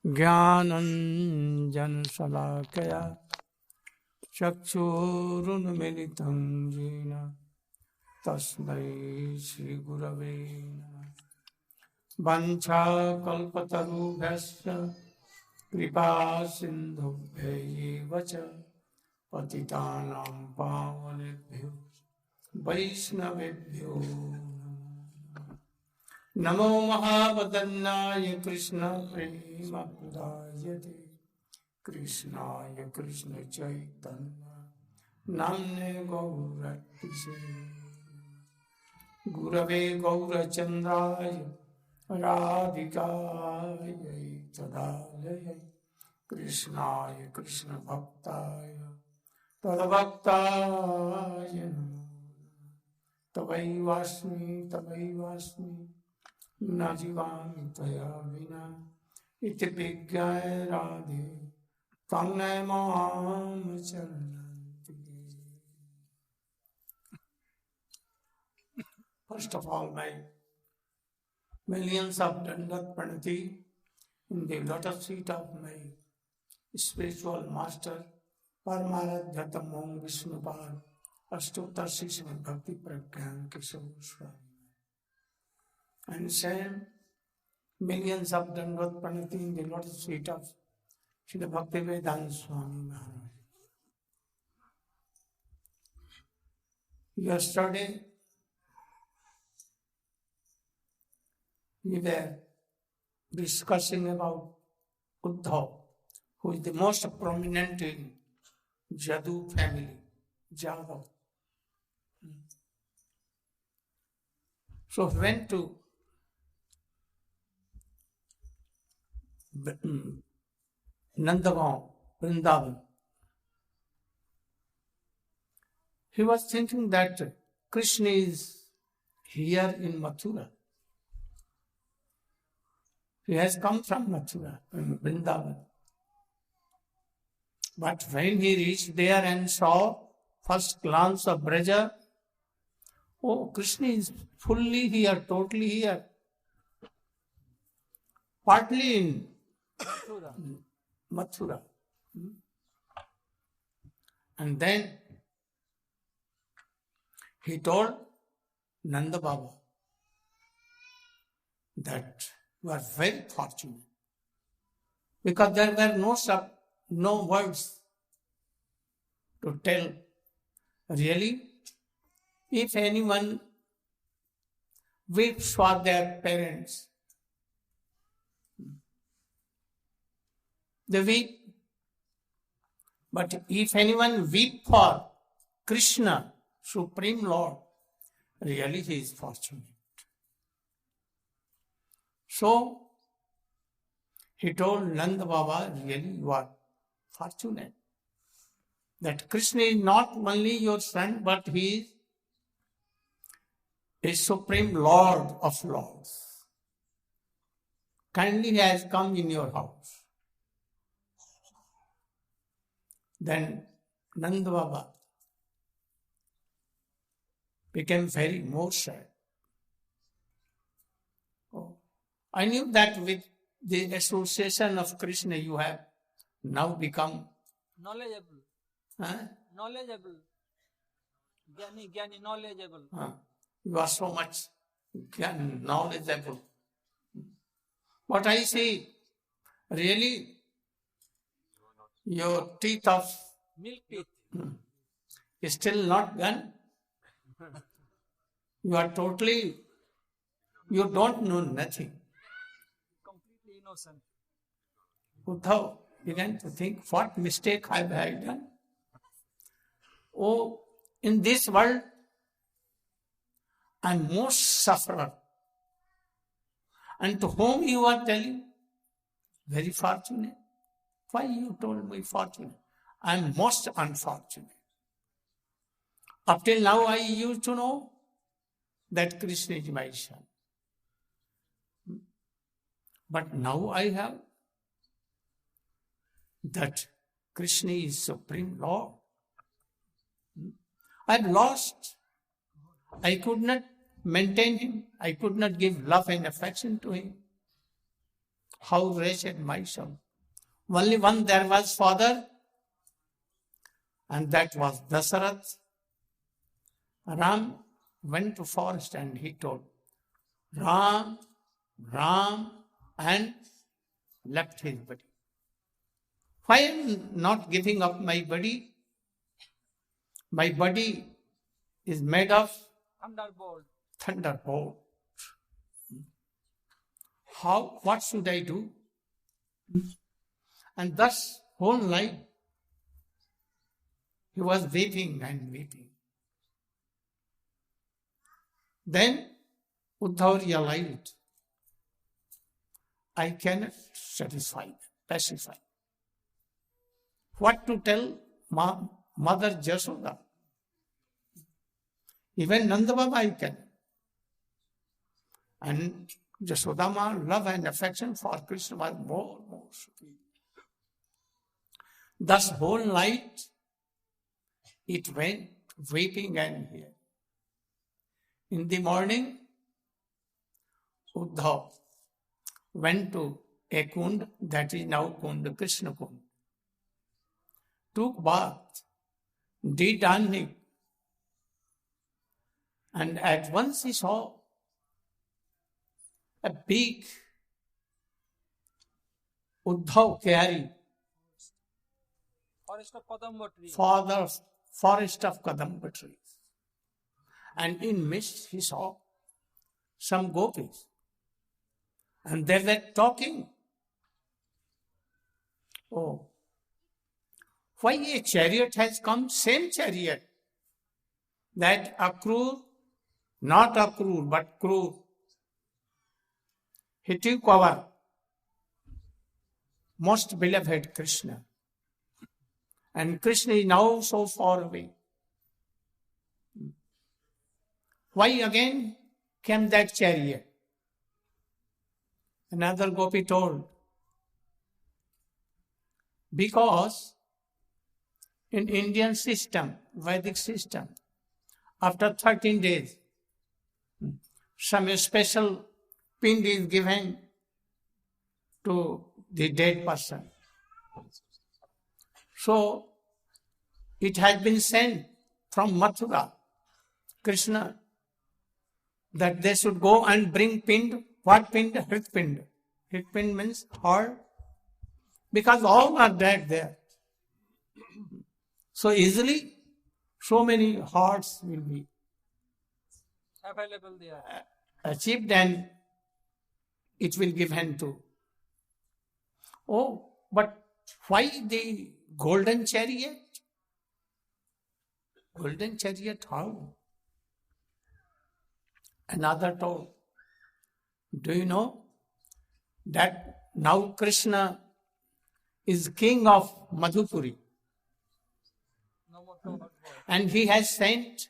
ज्ञानञ्जनशलाकया चक्षुरुन्मिलितं येन तस्मै श्रीगुरवे नमः। वाञ्छाकल्पतरुभ्यश्च कृपासिन्धुभ्यैव च पतितानां पावनेभ्यो वैष्णवेभ्यो नमो महावदन्नाय कृष्णप्रेमप्रदायते कृष्णाय कृष्णचैतन्य नाम्ने गौरतिसे गुरवे गौरचन्द्राय राधिकायै तदालयै कृष्णाय कृष्णभक्ताय तद्भक्ताय नमो तवैवास्मि न जीवामि त्वया विना इति विज्ञाय राधे तन्मय मां चरणन्ति। First of all, my millions of dandat pranati in the lotus feet of my spiritual master, Paramaradhyatamong Vishnupad, Ashtotar Srimad Bhakti Pragyan Kishore Swami. And same millions of dandat pranati in the lotus feet of Srila Bhaktivedanta Swami Maharaj. Yesterday, we were discussing about Uddhava, who is the most prominent in Jadu family, Jadhav. So we went to Nandagaon, Vrindavan. He was thinking that Krishna is here in Mathura. He has come from Mathura, Vrindavan. But when he reached there and saw first glance of Braja, oh, Krishna is fully here, totally here. Partly in Mathura. And then he told Nanda Baba that you are very fortunate, because there were no words to tell. Really, if anyone weeps for their parents, they weep. But if anyone weep for Krishna, Supreme Lord, really he is fortunate. So, he told Nanda Baba, really you are fortunate, that Krishna is not only your son, but he is Supreme Lord of Lords. Kindly he has come in your house. Then Nanda Baba became very more sad. Oh, I knew that with the association of Krishna you have now become knowledgeable. Huh? Knowledgeable. Jnani, knowledgeable. You are so much knowledgeable. But I see, really, your teeth of milk teeth is still not gone. You are totally, you don't know nothing. Completely innocent. Uddhava began to think, what mistake have I done? Oh, in this world, I am most sufferer. And to whom you are telling? Very fortunate. Why you told me fortunate? I am most unfortunate. Up till now I used to know that Krishna is my son. But now I have that Krishna is Supreme Lord. I am lost. I could not maintain him. I could not give love and affection to him. How wretched myself. Only one there was father, and that was Dasarath. Ram went to forest and he told, Ram, Ram, and left his body. Why am I not giving up my body? My body is made of thunderbolt. What should I do? And thus, whole night, he was weeping and weeping. Then, Uddhava realized, I cannot satisfy, pacify. What to tell Mother Jasoda? Even Nanda Baba I can. And Jasodama love and affection for Krishna was more superior. Thus whole night it went weeping and here. In the morning, Uddhava went to a kund that is now Kund, Krishna Kund. Took bath, did danik, and at once he saw a big Uddhava carry Forest of Kadamba trees. Forest of Kadamba trees. And in midst he saw some Gopis. And they were talking. Oh, why a chariot has come? Same chariot. That Akrur, not Akrur, but Krur. He took our most beloved Krishna. And Krishna is now so far away. Why again came that chariot? Another Gopi told, because in Indian system, Vedic system, after 13 days, some special pind is given to the dead person. So, it has been sent from Mathura, Krishna, that they should go and bring pind. What pind? Hritpind. Hritpind means heart. Because all are dead there. So easily, so many hearts will be Available there. achieved and it will give hand to. Oh, but why the golden chariot? Golden chariot, how? Another told, do you know that now Krishna is king of Madhupuri? No more to hurt boy. And he has sent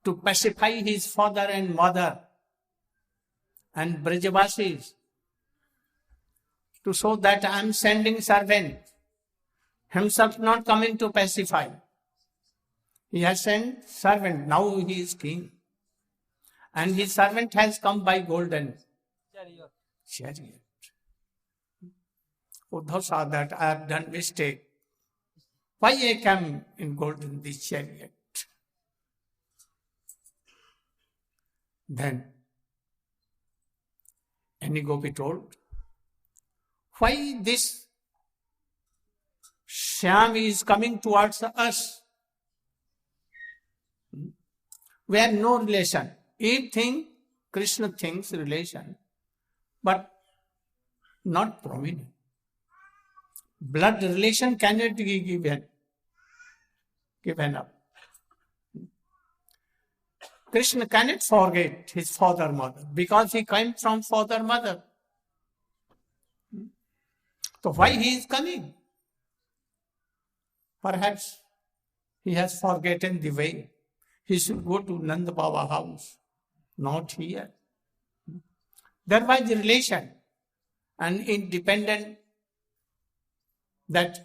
to pacify his father and mother and Brajavasis to show that I am sending servant, himself not coming to pacify. He has sent servant, now he is king. And his servant has come by golden chariot. Uddhava saw that I have done mistake. Why I come in golden this chariot? Then any Gopi told, why this Shyam is coming towards us? We have no relation. Krishna thinks relation, but not prominent. Blood relation cannot be given up. Krishna cannot forget his father, mother, because he came from father, mother. So why he is coming? Perhaps he has forgotten the way. He should go to Nanda Baba house, not here. There was the relation and independent that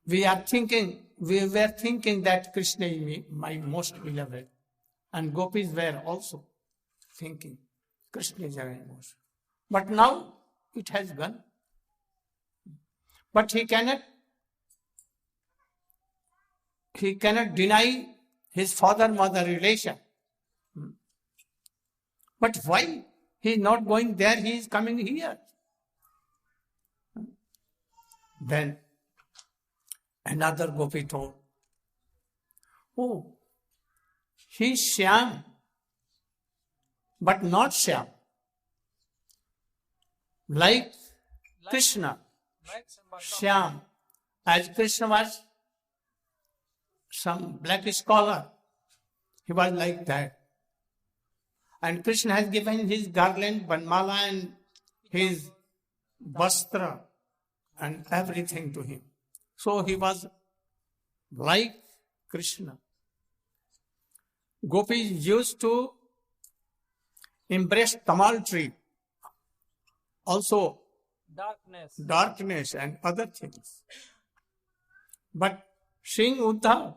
we were thinking that Krishna is my most beloved. And Gopis were also thinking Krishna is our most. But now it has gone. But he cannot deny his father-mother relation. But why he is not going there, he is coming here? Then another gopi told, oh, he is Shyam, but not Shyam. Like Krishna, Shyam, as Krishna was some black scholar, he was like that. And Krishna has given his garland, Vanmala, and his vastra and everything to him. So he was like Krishna. Gopis used to embrace tamal tree, also darkness and other things. But seeing Uddhava,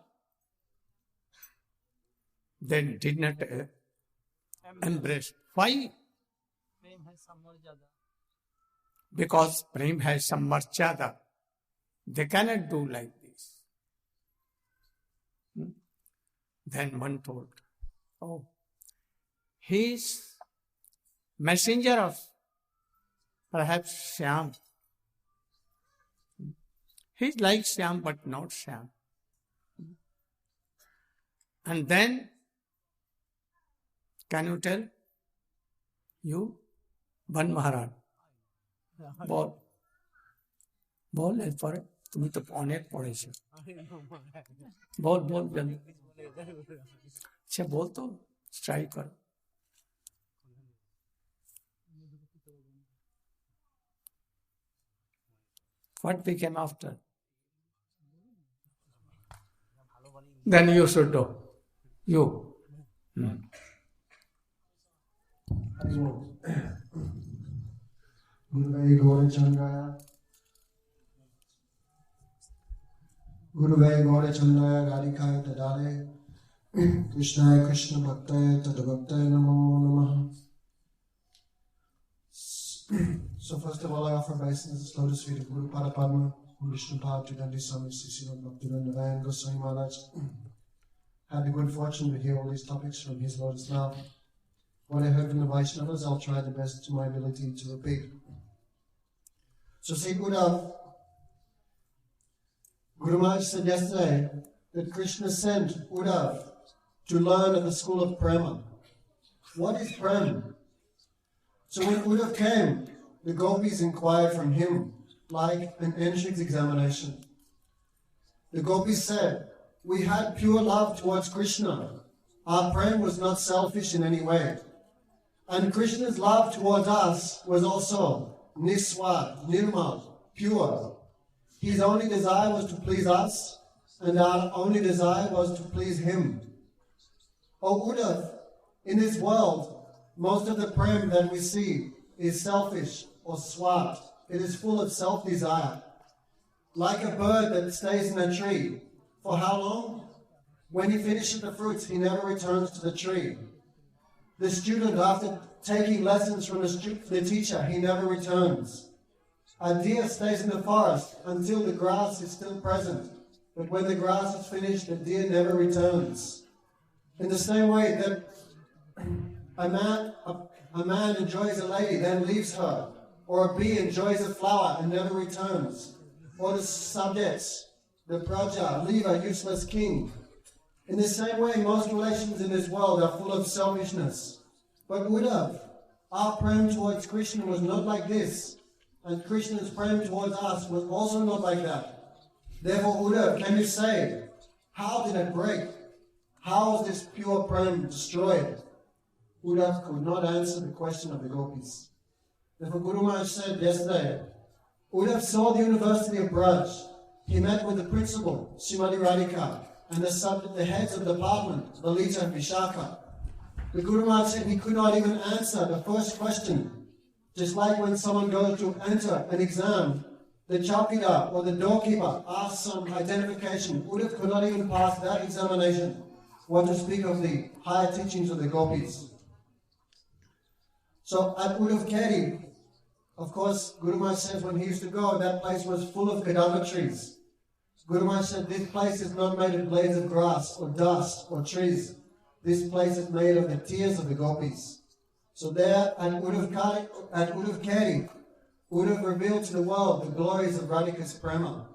they did not embrace. Why? Because Prem has some marchada. They cannot do like this. Then one told, oh, he is messenger of perhaps Shyam. He is like Shyam but not Shyam. And then, can you tell? You, Ban Maharaj. बोल पर तुम्हें तो अनेक पढ़े छे बोल जल्दी अच्छा बोल तो ट्राई करो what became after then you should do you Guruvai Gaurachandaya Radhikaya Tadale Krishnaya Krishna Bhaktaya Tadabhaktaya Namo Namaha. So first of all I offer obeisance lotus feet of Guru Parapadma, Guru Vishnu Bhakti Dandi Swami Sisima Bhaktivedanta Narayan Goswami Maharaj. Had the good fortune to hear all these topics from his lotus now. What I heard from the Vaishnavas, I'll try the best to my ability to repeat. So say Uddhava. Guru Maharaj said yesterday that Krishna sent Uddhava to learn at the school of Prema. What is Prema? So when Uddhava came, the Gopis inquired from him like an entrance examination. The Gopis said, we had pure love towards Krishna. Our Prema was not selfish in any way. And Krishna's love towards us was also niswad, nirmal, pure. His only desire was to please us, and our only desire was to please him. O Uddhava, in this world, most of the prem that we see is selfish or swat. It is full of self-desire. Like a bird that stays in a tree. For how long? When he finishes the fruits, he never returns to the tree. The student, after taking lessons from the teacher, he never returns. A deer stays in the forest until the grass is still present. But when the grass is finished, the deer never returns. In the same way that a man enjoys a lady, then leaves her. Or a bee enjoys a flower and never returns. Or the subjects, the praja, leave a useless king. In the same way, most relations in this world are full of selfishness. But Uddhava, our prem towards Krishna was not like this. And Krishna's prem towards us was also not like that. Therefore, Uddhava, can you say, how did it break? How was this pure prem destroyed? Uddhava could not answer the question of the Gopis. Therefore, Guru Maharaj said yesterday, Uddhava saw the University of Braj. He met with the principal, Srimati Radhika, and the heads of the department, Lalita and Vishaka. The Guru Maharaj said he could not even answer the first question. Just like when someone goes to enter an exam, the chowkidar or the doorkeeper asks some identification. Uddhava could not even pass that examination. What to speak of the higher teachings of the Gopis. So at Uddhava Keri, Of course, Guru Maharaj says when he used to go, that place was full of kadamba trees. Guru Maharaj said, this place is not made of blades of grass or dust or trees. This place is made of the tears of the gopis. So there at Uddhava Keri, Uddhava revealed to the world the glories of Radhika's prema.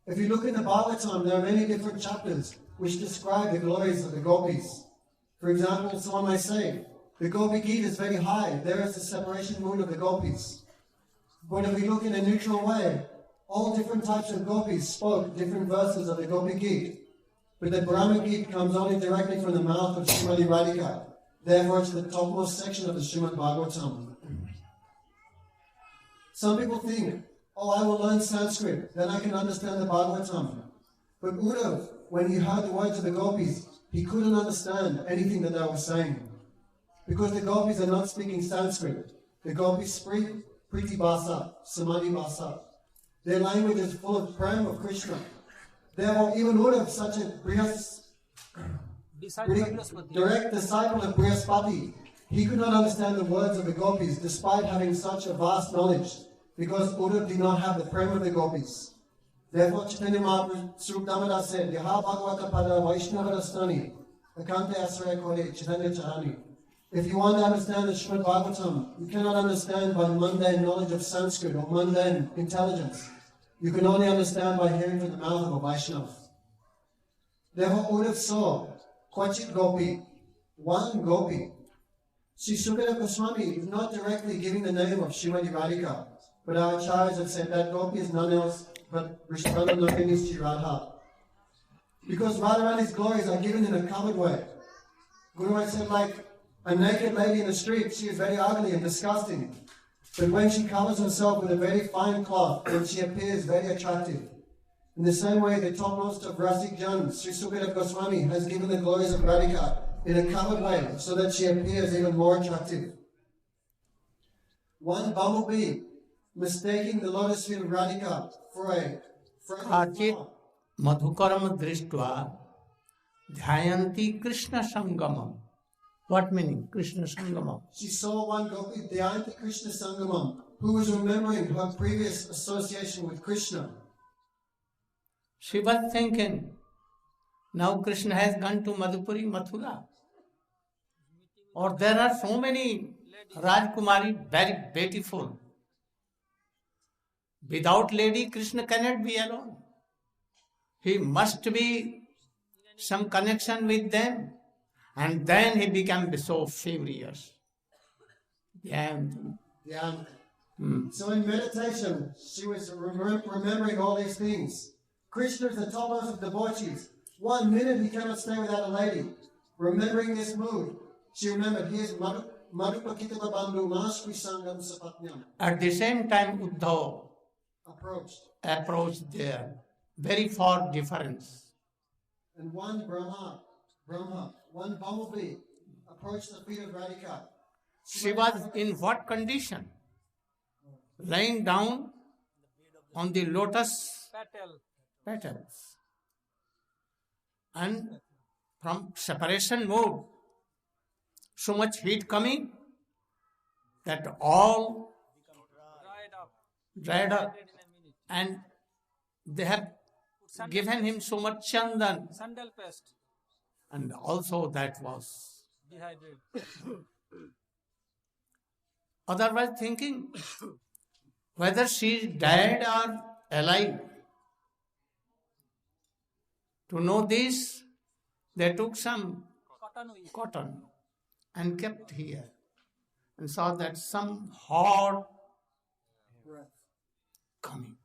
If you look in the Bhagavatam, there are many different chapters which describe the glories of the gopis. For example, someone may say, the Gopi Gita is very high, there is the separation mood of the gopis. But if we look in a neutral way, all different types of gopis spoke different verses of the Gopi Gita. But the Brahma Gita comes only directly from the mouth of Srimati Radhika. Therefore, it's the topmost section of the Srimad Bhagavatam. Some people think, oh, I will learn Sanskrit, then I can understand the Bhagavatam. But Uddhava, when he heard the words of the gopis, he couldn't understand anything that they were saying. Because the gopis are not speaking Sanskrit. The gopis speak Priti Bhasa, Samadhi Bhasa. Their language is full of prem of Krishna. Therefore, even Uddhava, such a direct disciple of Brihaspati, he could not understand the words of the gopis despite having such a vast knowledge, because Uddhava did not have the prem of the gopis. Therefore, Chaitanya Mahaprabhu Swarup Damodar said, Yaha Bhagavata Pada Vaishnavadastani, Akante Asraya Kore Chaitanya Charani. If you want to understand the Srimad Bhagavatam, you cannot understand by mundane knowledge of Sanskrit or mundane intelligence. You can only understand by hearing from the mouth of a Vaishnava. Therefore, Uddhava saw Kwachit Gopi, one Gopi. Sri Sukadeva Goswami is not directly giving the name of Srimati Radhika, but our acharyas have said that Gopi is none else but Vrishabhanu Nandini Radha. Because Radharani's glories are given in a covered way. Guru Maharaj said, like a naked lady in the street, she is very ugly and disgusting. But when she covers herself with a very fine cloth, then she appears very attractive. In the same way, the topmost of Rasik Jan, Sri Sukadeva Goswami, has given the glories of Radhika in a covered way, so that she appears even more attractive. One bumblebee, mistaking the lotus feet of Radhika for a Kachit madhukaram drishtva dhyayanti Krishna sangamam. What meaning Krishna sangamam? She saw one Gopi, Dhyayanti Krishna Sangamam, who was remembering her previous association with Krishna. She was thinking, now Krishna has gone to Madhupuri, Mathura. Or there are so many Rajkumari, very beautiful. Without lady, Krishna cannot be alone. He must be some connection with them. And then he became so furious. So in meditation, she was remembering all these things. Krishna is the topmost of debauchees. 1 minute he cannot stay without a lady. Remembering this mood, she remembered, he is Madhupakitava Bandhu Mahashri Sangam Sapatnyam. At the same time, Uddhava approached there, very far difference. And one Brahma, one bumblebee approached the feet of Radhika. She was in what condition? Lying down on the lotus petals. And from separation mode, so much heat coming that all dried up. And they have given him so much chandan. Sandal paste. And also that was Dehydrated. otherwise thinking whether she is dead or alive. To know this, they took some cotton and kept here and saw that some hot breath coming,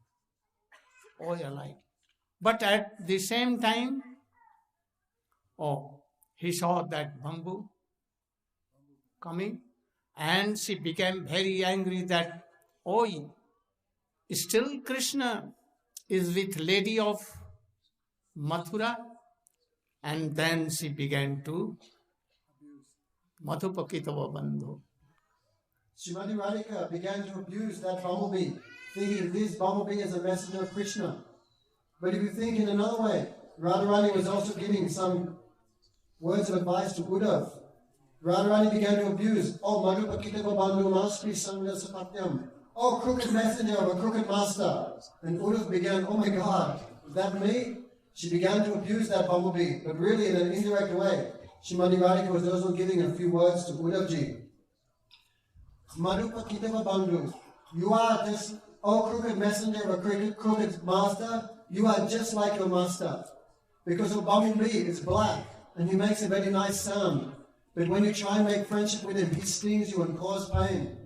oil like. But at the same time, he saw that bamboo coming, and she became very angry that, still Krishna is with lady of Mathura. And then she began to Madhupakitava Bandhu. Srimati Radhika began to abuse that bumblebee, thinking this bumblebee is a messenger of Krishna. But if you think in another way, Radharani was also giving some words of advice to Uddhava. Radharani began to abuse. Oh, Madhupakitava Bandhu Mastri Sangha Sapatyam. Oh, crooked messenger of a crooked master. And Uddhava began, oh my God, is that me? She began to abuse that bumblebee, but really in an indirect way. Srimati Radhika was also giving a few words to Uddhavji. Madhupakitava Bandhu, you are just, oh crooked messenger of a crooked master, you are just like your master. Because a bumblebee is black, and he makes a very nice sound. But when you try and make friendship with him, he stings you and causes pain.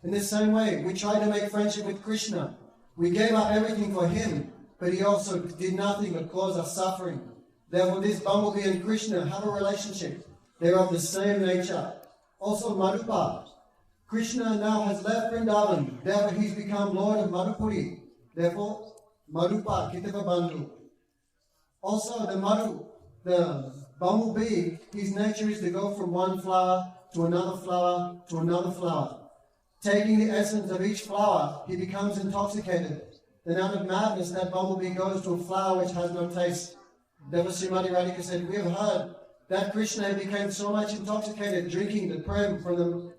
In the same way, we tried to make friendship with Krishna. We gave up everything for him, but he also did nothing but cause us suffering. Therefore, this bumblebee and Krishna have a relationship. They're of the same nature. Also, Madhupa. Krishna now has left Vrindavan. Therefore, he's become Lord of Madhupuri. Therefore, Madhupa, Kitava Bandhu. Also, the bumblebee, his nature is to go from one flower to another flower to another flower. Taking the essence of each flower, he becomes intoxicated. Then out of madness, that bumblebee goes to a flower which has no taste. Therefore, Srimati Radhika said, we have heard that Krishna became so much intoxicated drinking the prem from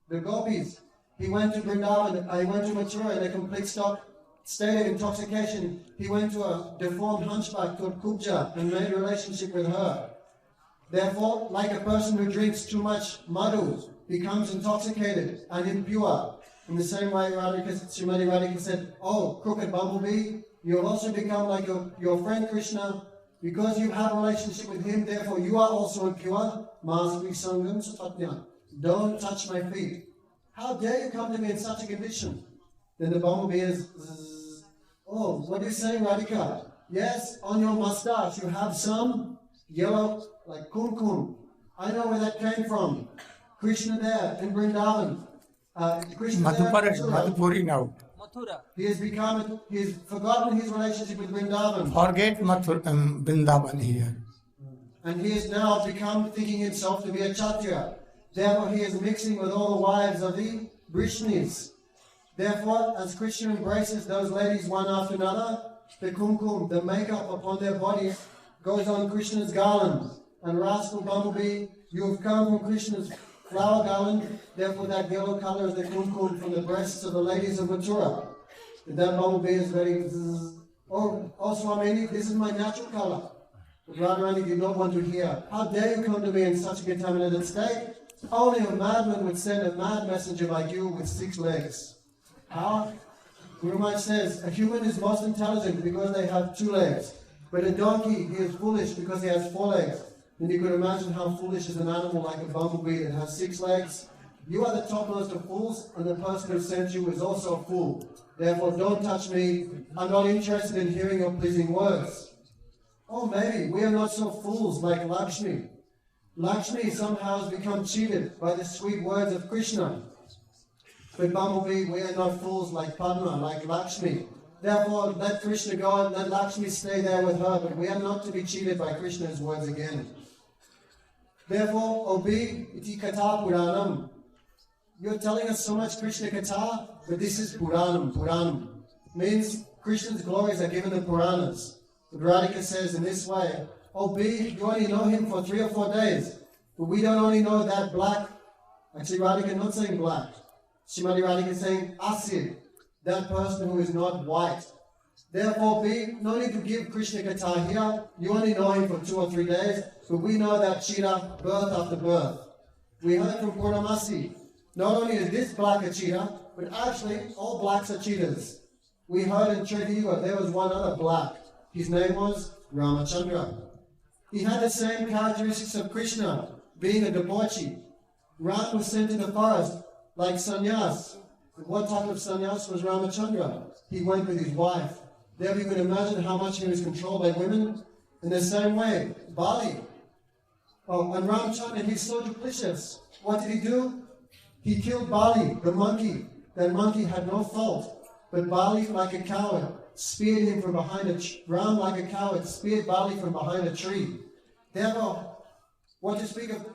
the Gopis. He went to Vrindavan, he went to Mathura in a complete state of intoxication. He went to a deformed hunchback called Kubja and made a relationship with her. Therefore, like a person who drinks too much madhu, becomes intoxicated and impure. In the same way, Srimati Radhika said, oh, crooked bumblebee, you will also become like your friend Krishna. Because you have a relationship with him, therefore you are also impure. Masvi Sangam Sapatnya. Don't touch my feet. How dare you come to me in such a condition? Then the bumblebee is, oh, what are you saying, Radhika? Yes, on your mustache you have some yellow, like kumkum. I know where that came from. Krishna there in Vrindavan. Krishna Madhupuri now. Mathura. He has forgotten his relationship with Vrindavan. Forget Vrindavan here. And he has now become thinking himself to be a Kshatriya. Therefore he is mixing with all the wives of the Vrishnis. Therefore, as Krishna embraces those ladies one after another, the kumkum, the makeup upon their bodies, goes on Krishna's garland. And rascal bumblebee, you have come from Krishna's flower garland, therefore that yellow color is the kumkum from the breasts of the ladies of Mathura. That bumblebee is very, oh Swamini, this is my natural color. But Radharani did not want to hear. How dare you come to me in such a contaminated state? Only a madman would send a mad messenger like you with 6 legs. How? Guru Maharaj says, a human is most intelligent because they have 2 legs. But a donkey, he is foolish because he has 4 legs. And you could imagine how foolish is an animal like a bumblebee that has 6 legs. You are the topmost of fools, and the person who sent you is also a fool. Therefore, don't touch me. I'm not interested in hearing your pleasing words. Oh, maybe we are not so fools like Lakshmi. Lakshmi somehow has become cheated by the sweet words of Krishna. But bumblebee, we are not fools like Padma, like Lakshmi. Therefore, let Krishna go and let Lakshmi stay there with her, but we are not to be cheated by Krishna's words again. Therefore, Obi iti kata Puranam. You're telling us so much Krishna kata, but this is Puranam. Puranam means Krishna's glories are given in Puranas. But Radhika says in this way, Obi, you only know him for 3 or 4 days, but we don't only know that black. Actually, Radhika not saying black. Srimati Radhika is saying Asir, that person who is not white. Therefore, no need to give Krishna Katha here. You only know him for 2 or 3 days, but we know that cheetah birth after birth. We heard from Purnamasi. Not only is this black a cheetah, but actually all blacks are cheetahs. We heard in Triviyuga there was one other black. His name was Ramachandra. He had the same characteristics of Krishna, being a debauchee. Ram was sent to the forest like sannyas. What type of sannyas was Ramachandra? He went with his wife. There you can imagine how much he was controlled by women. In the same way, Bali. Oh, and Ramachandra, he's so duplicitous. What did he do? He killed Bali, the monkey. That monkey had no fault. But Bali, like a coward, speared him from behind a tree. Ram, like a coward, speared Bali from behind a tree. Therefore, what to speak of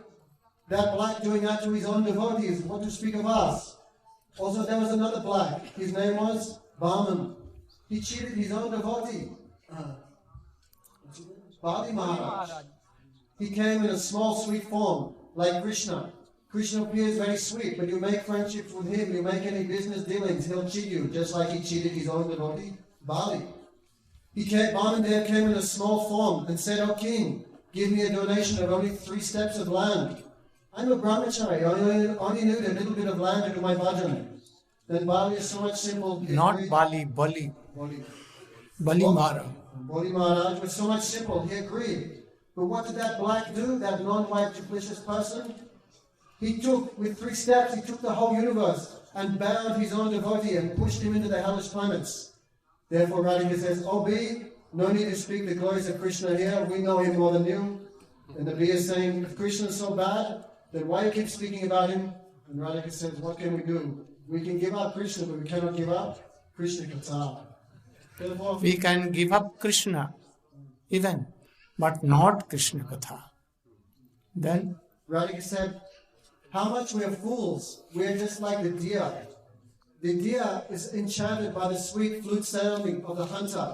that black doing that to his own devotees? What to speak of us? Also, there was another black. His name was Vaman. He cheated his own devotee. Bali Maharaj. He came in a small, sweet form, like Krishna. Krishna appears very sweet, but you make friendships with him, you make any business dealings, he'll cheat you, just like he cheated his own devotee, Bali. Bhamandev came in a small form and said, "O king, give me a donation of only 3 steps of land. I'm a brahmachari, I only need a little bit of land to do my bhajan." Then Bali is so much simple. Not Bali, Bali. Bali. Bali Mara. Bali Maharaj was so much simple, he agreed. But what did that black do, that non-white duplicitous person? He took, with 3 steps, he took the whole universe and bound his own devotee and pushed him into the hellish planets. Therefore Radhika says, "Oh B, no need to speak the glories of Krishna here, we know him more than you." And the B is saying, "If Krishna is so bad, then why you keep speaking about him?" And Radhika says, "What can we do? We can give up Krishna, but we cannot give up Krishna Katha." Therefore, We can give up Krishna, even, but not Krishna Katha. Then Radhika said, "How much we are fools. We are just like the deer. The deer is enchanted by the sweet flute sounding of the hunter.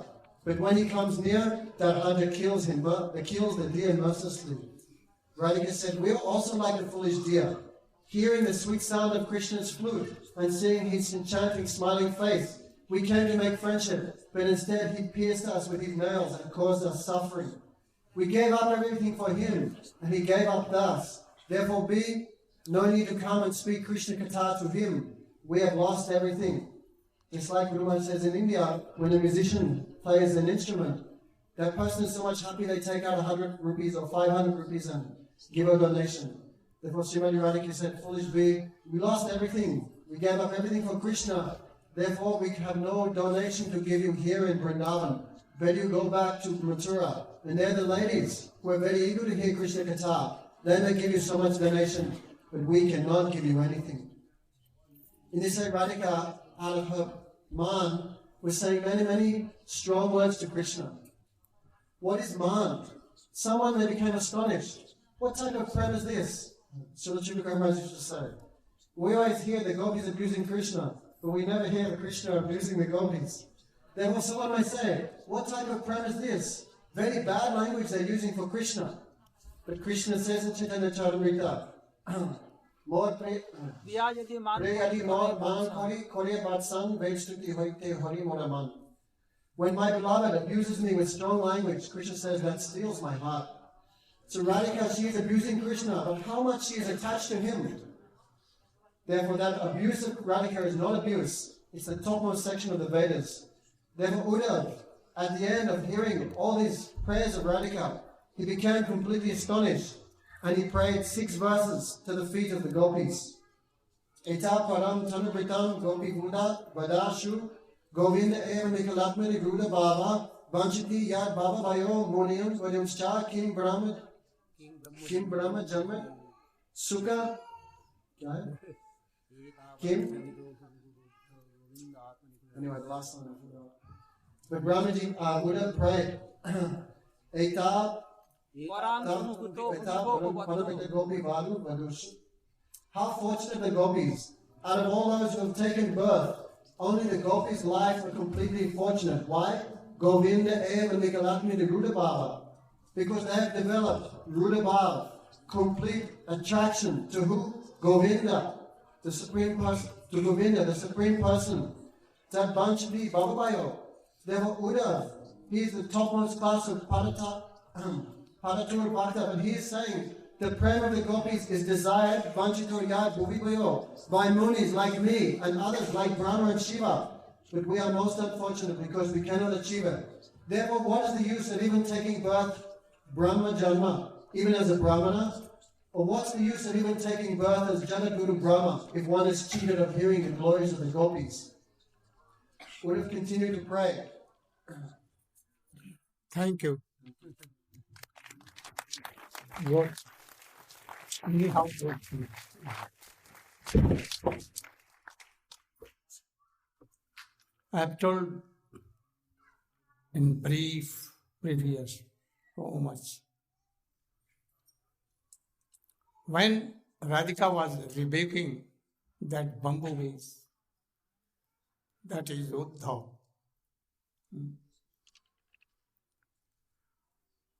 But when he comes near, that hunter kills the deer mercilessly." Radhika said, "We are also like the foolish deer, hearing the sweet sound of Krishna's flute and seeing his enchanting smiling face. We came to make friendship, but instead he pierced us with his nails and caused us suffering. We gave up everything for him, and he gave up us. Therefore be no need to come and speak Krishna Katha to him. We have lost everything." It's like Guruman says in India, when a musician plays an instrument, that person is so much happy they take out 100 rupees or 500 rupees and give a donation. Therefore Srimati Radhika said, "Foolish bee, we lost everything. We gave up everything for Krishna. Therefore we have no donation to give you here in Vrindavan. Better you go back to Mathura. And there the ladies who are very eager to hear Krishna Katha. They may give you so much donation, but we cannot give you anything." In this way, Radhika, out of her man, was saying many strong words to Krishna. What is man? Someone may become astonished. What type of prem is this? So the Srila Maharaj used to say. We always hear the gopis abusing Krishna, but we never hear the Krishna abusing the gopis. Therefore someone may say, what type of prem is this? Very bad language they're using for Krishna. But Krishna says in Chaitanya Charitamrita, "More Priyajati man. Priyadi more man kore batsan vaistuti hoite hori moraman." When my beloved abuses me with strong language, Krishna says that steals my heart. So Radhika, she is abusing Krishna, but how much she is attached to him. Therefore that abuse of Radhika is not abuse. It's the topmost section of the Vedas. Therefore Uddhava, at the end of hearing all these prayers of Radhika, he became completely astonished and he prayed 6 verses to the feet of the gopis. Eta param tanubritam gopi buddha vadashu govinda eva nikalatmani ruda baba vanchiti yad baba vayo moniyam vadamscha kim brahma janma sukha kim. Anyway, the last one I forgot. But Brahmaji Uddhava prayed, Eta how fortunate the gopis. Out of all those who have taken birth, only the gopis' lives were completely fortunate. Why? Govinda eva nikalatmi de Ruda Bhava. Because they have developed Ruda Bhava, complete attraction to who? Govinda, the Supreme Person. To Govinda, the Supreme Person. That Banchadi Bhavabayo. Therefore Uddhava, he is the topmost class of Padatur Bhakta, and he is saying the prayer of the gopis is desired Vanchitur Yad Bhuvibayo by munis like me and others like Brahma and Shiva. But we are most unfortunate because we cannot achieve it. Therefore, what is the use of even taking birth Brahma Janma, even as a Brahmana? Or what's the use of even taking birth as Janaguru Brahma if one is cheated of hearing the glories of the gopis? Would have continued to pray. Thank you. What? Anyhow, I have told in brief previous so much. When Radhika was rebuking that bumblebees, that is Uddhava.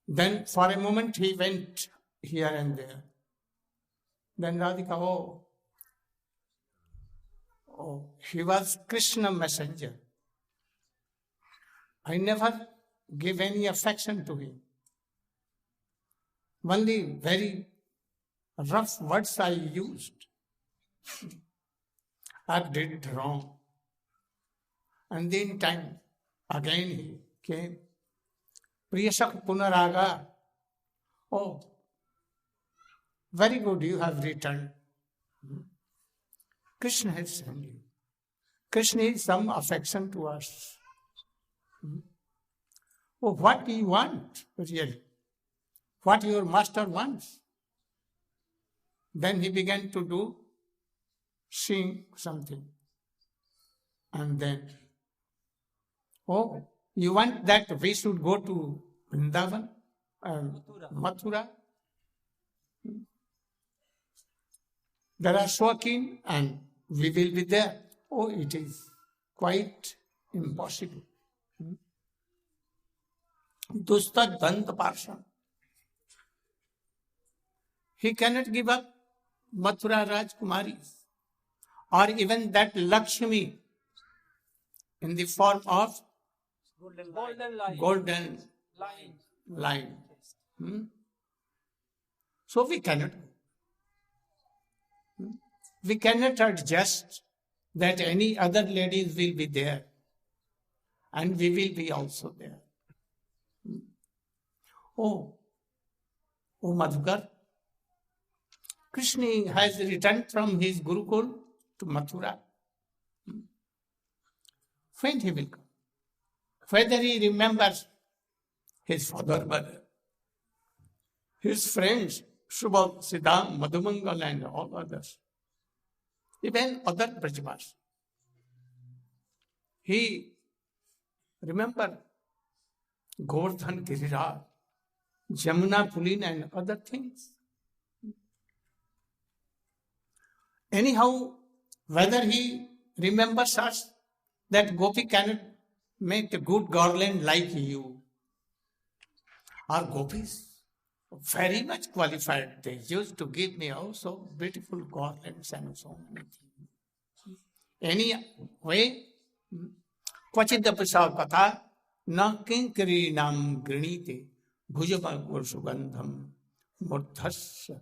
Then for a moment he went here and there. Then Radhika, he was Krishna messenger. I never gave any affection to him. Only very rough words I used. I did wrong. And then time, again he came. Priyasak Punaraga. Oh, very good, you have returned. Krishna has sent you. Krishna is some affection to us. Oh, what do you want, really? What your master wants? Then he began to sing something. And then, you want that we should go to Vrindavan, Mathura? There are so keen and we will be there. Oh, it is quite impossible. Dusta Dant Parsha. He cannot give up Mathura Rajkumaris or even that Lakshmi in the form of golden line. So we cannot. We cannot adjust that any other ladies will be there and we will be also there. Oh Madhukar, Krishna has returned from his Gurukul to Mathura. When he will come? Whether he remembers his father, mother, his friends, Subal, Siddham, Madhumangal and all others, even other Brajavas. He remember Govardhan, Giriraj, Jamuna, Pulin and other things. Anyhow, whether he remembers us, that Gopi cannot make a good garland like you. Our Gopis, very much qualified. They used to give me also beautiful garlands and so many things. Anyway, Kvachidapasa Katha na kinkari nam grinite bhujamagur sugandham murdhasya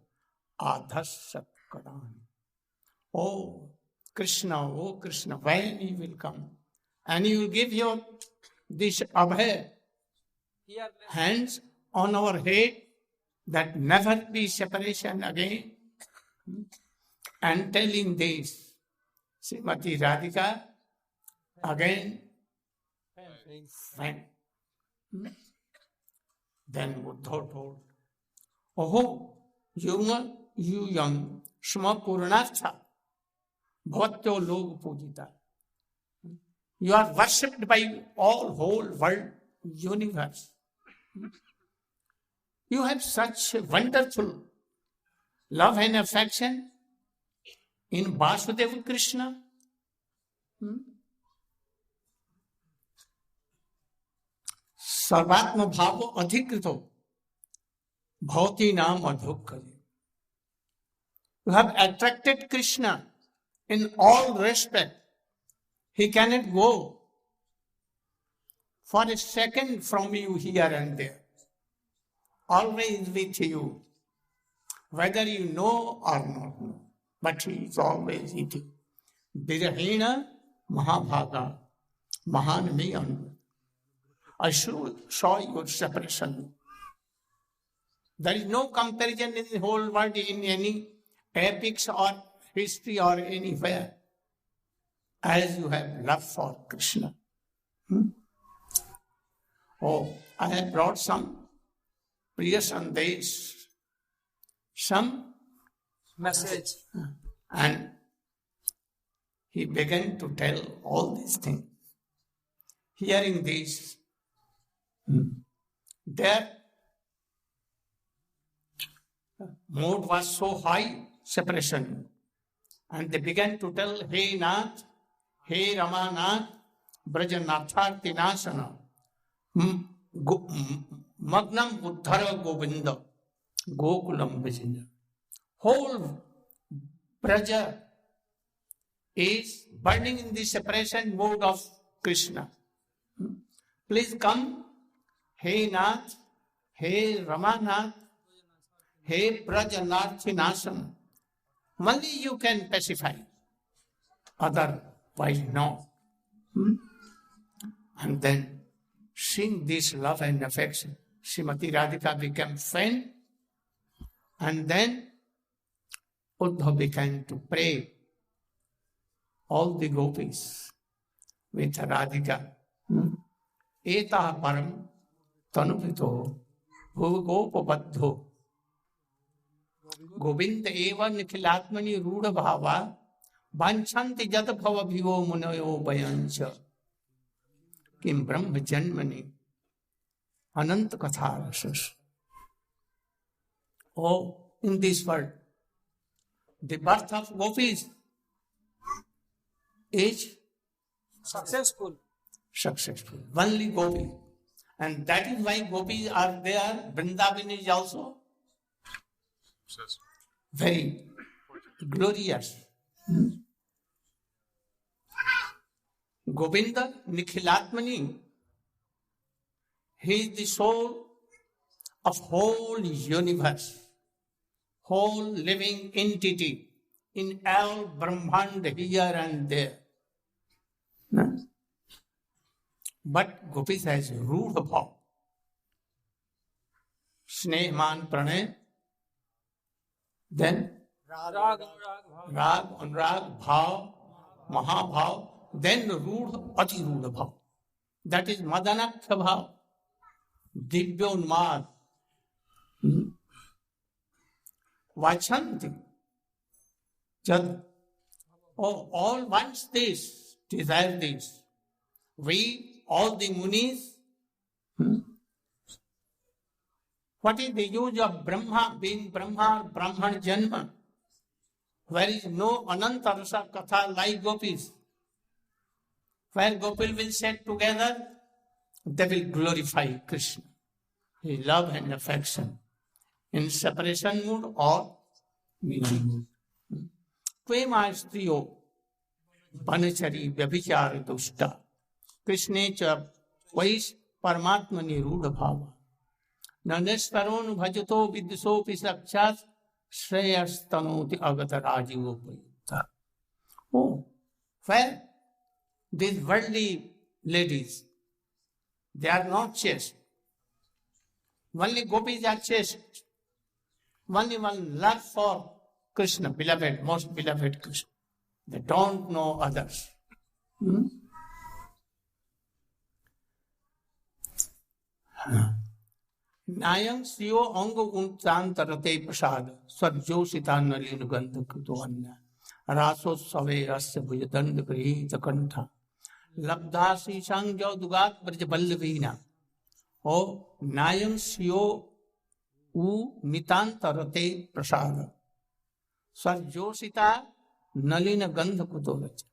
adhasya kadan. Oh Krishna, when you will come and you will give your this abhay hands on our head, that never be separation again, and telling this, Srimati Radhika, again, when? Then Uddhava told, you young Shma Purnartha, Bhavatyo Log Pujita. You are worshipped by all whole world, universe. You have such wonderful love and affection in Vasudeva Krishna. Sarvatma bhavo adhikrito bhavati nam adhukkale. You have attracted Krishna in all respect. He cannot go for a second from you here and there. Always with you, whether you know or not know, but he is always with you. Birahena Mahabhaga Mahanami Anu. I saw your separation. There is no comparison in the whole world in any epics or history or anywhere as you have love for Krishna. I have brought some Priya Sandesh, some message. And he began to tell all these things. Hearing this, their mood was so high, separation. And they began to tell, Hey Nath, Hey Ramanath, Brajanatharti Nasana, Magnam Uddhara Govinda, Gokulam Vijaya. Whole Praja is burning in the separation mode of Krishna. Please come, Hey Nath, Hey Ramanath, Hey Prajanarthinasam. Only you can pacify. Otherwise, no. And then, seeing this love and affection, Srimati Radhika became faint, and then Uddhava began to pray. All the gopis with Radhika. Eta param tanupito gopabadho govinda eva nikhilatmani rudha bhava vanchanti jat bhava bhivo munayo bayancha kim brahma janmani ananta katha rasas. Oh, in this world, the birth of gopis is Successful. Only gopi. And that is why gopis are there. Vrindavan is also very glorious. Govinda Nikhilatmani, he is the soul of whole universe, whole living entity in all Brahmand here and there. But Gopis has Rudha Bhav. Snehman Pranay. Then Rag, Rag, Anurag, Bhav, Mahabhav. Then Rudha, Ati Rudha Bhav. That is Madanaksha Bhav. Divyonmad. Vachanti. Jad. Oh, all wants this, desire this. We, all the munis, what is the use of Brahma being Brahma, Brahman Janma? Where is no Ananta Rasa Katha like Gopis? Where Gopis will sit together, they will glorify Krishna, his love and affection, in separation mood or meaning mood. Tvema striyo banachari vyabhichar dushta Krishne cha vais paramatmani rudha bhava nanesvaron bhajato vidyasopi sakshat shreyastanoti agata rajivopayutta. Oh, where these worldly ladies, they are not chaste. Only gopis are chaste. Only one love for Krishna, beloved, most beloved Krishna. They don't know others. Nayang siyo anga untantarate prasad sarjosita nalin gandha krito anna raso save asya bhujadand grihita kantha labdhasi sangyo dugat brajaballavina. Oh, nayang siyo u nitantarate prasad sarjosita nalina gandha krito racha.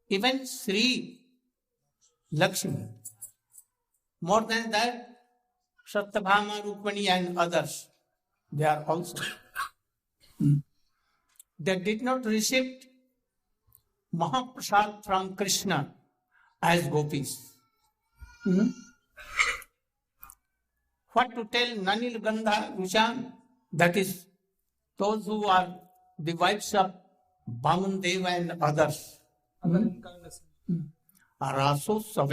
Even Sri Lakshmi, more than that, Satyabhama, Rukmani and others, they are also. They did not receive Mahaprasad from Krishna as gopis. What to tell Nanil Gandha Rushan? That is, those who are the wives of Vaman Deva and others. Rasotsav.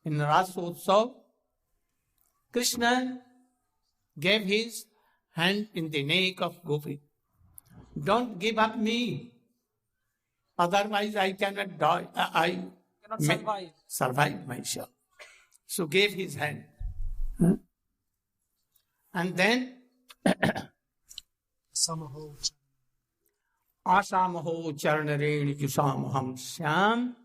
In Rasotsav, Krishna gave his hand in the neck of Gopi. Don't give up me. Otherwise I cannot die. I cannot survive myself. So gave his hand. And then Asamaho Charnareni Jusamaham Syam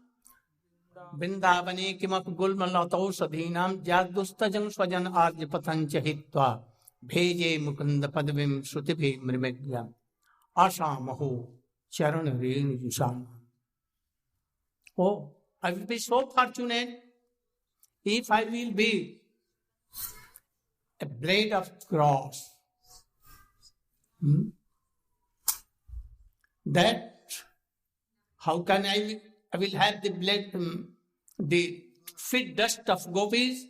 Vindavane Kimak Gulmalato Sadhinam Jadustajam Swajan Arjapatancha Hitva Bheje Mukunda Padavim Sutibhi Mrimedyam Asamaho Charnareni Jusam. Oh, I will be so fortunate if I will be a blade of grass. that how can I will have the blood, the feet dust of gopis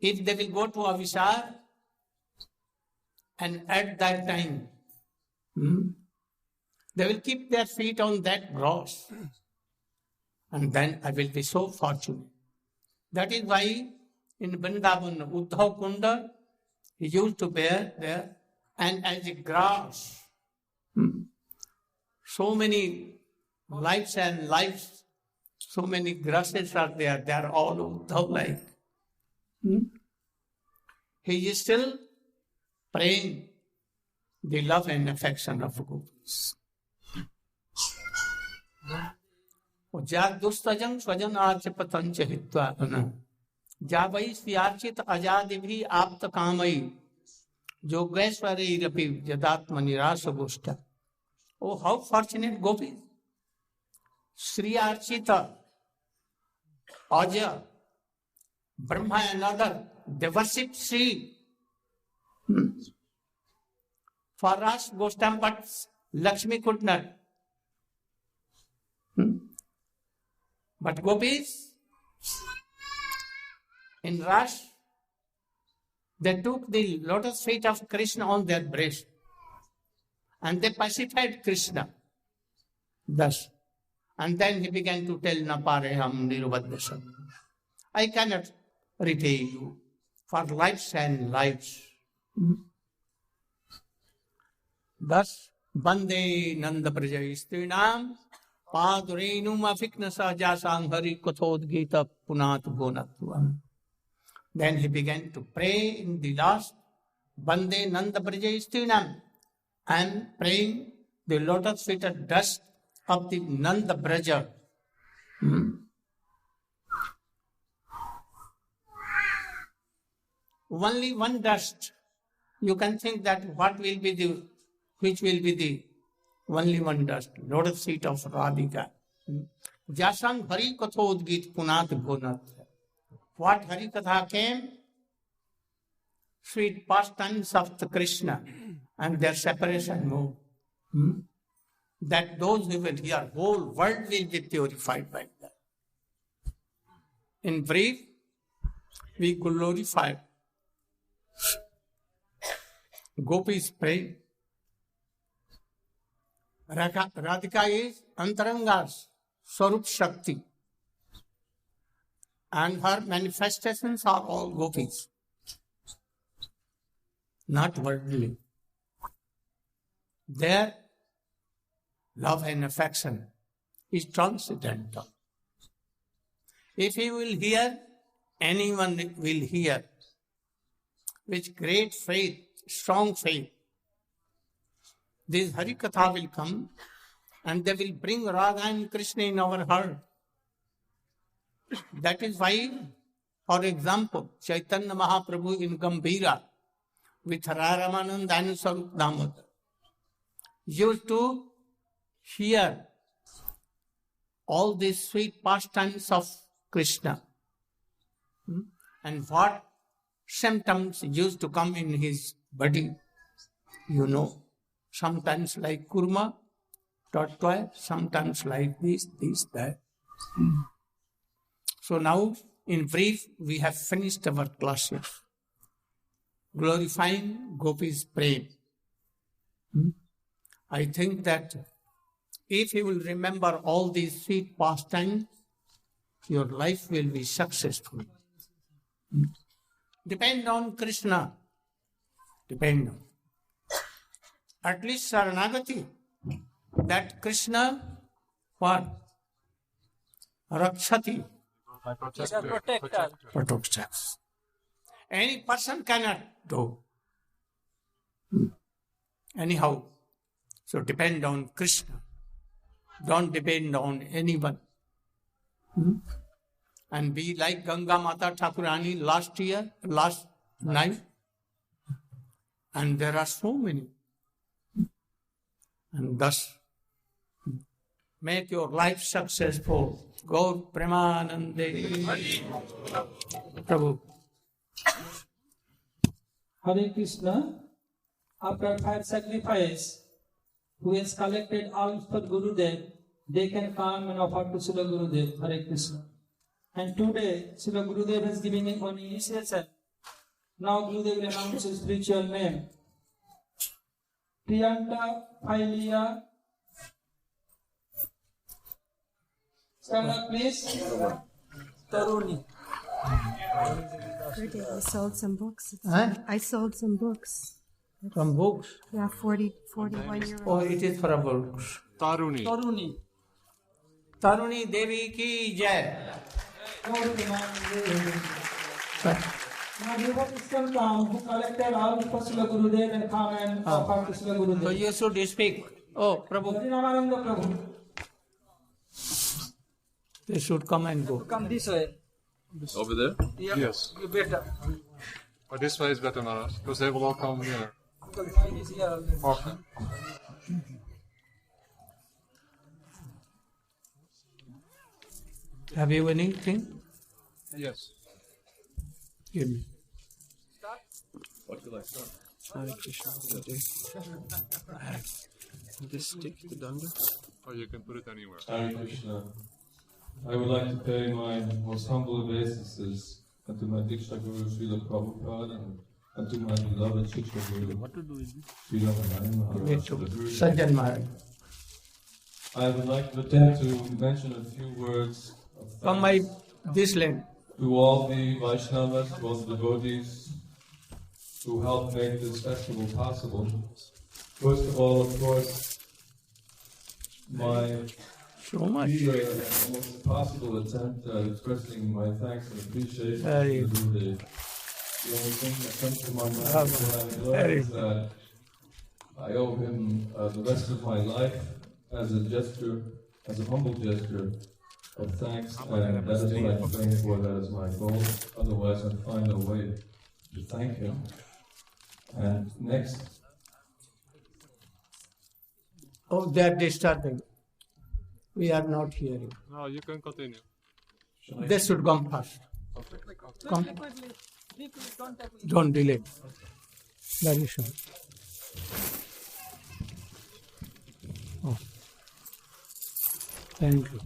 if they will go to Avishar, and at that time they will keep their feet on that grass, and then I will be so fortunate. That is why in Vrindavan, Uddhava Kunda, he used to bear there, and as a grass, so many lives and lives, so many grasses are there, they are all Uddhava-like. He is still praying the love and affection of gopis. जा दुस्तजं स्वजन arch पतंच हित्वा जा वै स्यार्चित अजादि भी आप्त कामई जोगेश्वरैरपि यदात्म निराश गोष्ठ. Oh, how fortunate gopis! Sri Archita, Aja, Brahma and other, they worship Sri. For us, Gostam, but Lakshmi could not. But gopis, in rush, they took the lotus feet of Krishna on their breast and they pacified Krishna thus. And then he began to tell Napareham Nirvadasam. I cannot repay you for lives and lives. Thus, Bande Nanda Prajayistrinam Padurenum Afiknasa Jasang Hari Kathod Gita Punat Gonatvam. Then he began to pray in the last Bande Nanda Prajayistrinam. I am praying the lotus feet of dust of the Nanda Braja. Only one dust. You can think that which will be the only one dust, lotus feet of Radhika. Jasang Hari Katha Udgit Punat Gonat. What Hari Katha came? Sweet pastimes of the Krishna and their separation move. That those who will hear, whole world will be purified by that. In brief, we glorify Gopis pray. Radhika is Antaranga's Swarup Shakti. And her manifestations are all gopis, not worldly. Their love and affection is transcendental. If you will hear, anyone will hear with great faith, strong faith. This Harikatha will come and they will bring Radha and Krishna in our heart. That is why, for example, Chaitanya Mahaprabhu in Gambhira with Ramananda and Sarup Damodar used to hear all these sweet pastimes of Krishna and what symptoms used to come in his body. You know, sometimes like kurma, tortoise, sometimes like this, that. So now, in brief, we have finished our classes. Glorifying Gopis' prema. I think that if you will remember all these sweet pastimes, your life will be successful. Depend on Krishna. Depend on. At least Saranagati. That Krishna, what? Rakshati. Protects us. Any person cannot do. Anyhow, so depend on Krishna. Don't depend on anyone. And be like Ganga Mata Thakurani last night. And there are so many. And thus, make your life successful. Gaur Premanande. Prabhu. Hare Krishna, after 5 sacrifice, who has collected alms for Gurudev, they can come and offer to Srila Gurudev. Hare Krishna. And today, Srila Gurudev has given an initiation. Now Gurudev will announce his spiritual name. Priyanka Phailia. Stand up, please. Taruni. I sold some books. Huh? I sold some books. From books. Yeah, 41 year Oh, old. it is from books. Taruni. Taruni. Taruni Devi ki jai. Now devotees can come who collected alms for Srila Gurudev and come and offer to Srila So Gurudev. you should speak. Oh, Prabhu. Harinamarananda Prabhu. They should come and go. Come this way. Over there? Yeah. Yes. You better. But this way is better, Maharaj, because they will all come here. Uncle Said is here already. Okay. Have you anything? Yes. Give me. What do you like? Hare Krishna. This stick, the danda. Or you can put it anywhere. Hare Krishna. I would like to pay my most humble obeisances unto my Diksha Guru Srila Prabhupada and to my beloved Shiksha Guru Srila Narayan Me Maharaj. too. the Guru. Sajjan Maharaj. I would like to attempt to mention a few words of From my thanks this land. to all the Vaishnavas, to all the devotees who helped make this festival possible. First of all, of course, my So much. eager and almost impossible attempt at expressing my thanks and appreciation Very to Gurudev. The only thing that comes to my mind Bravo. when I Very learn is that I owe him the rest of my life as a gesture, as a humble gesture of thanks, and that is what I'm praying for, that is my goal. Otherwise, I'd find a way to thank him. And next, Oh, they are disturbing. We are not hearing. No, you can continue. They should come first. Come. Quickly. Don't take it. Don't delay. Very soon. Oh. Thank you.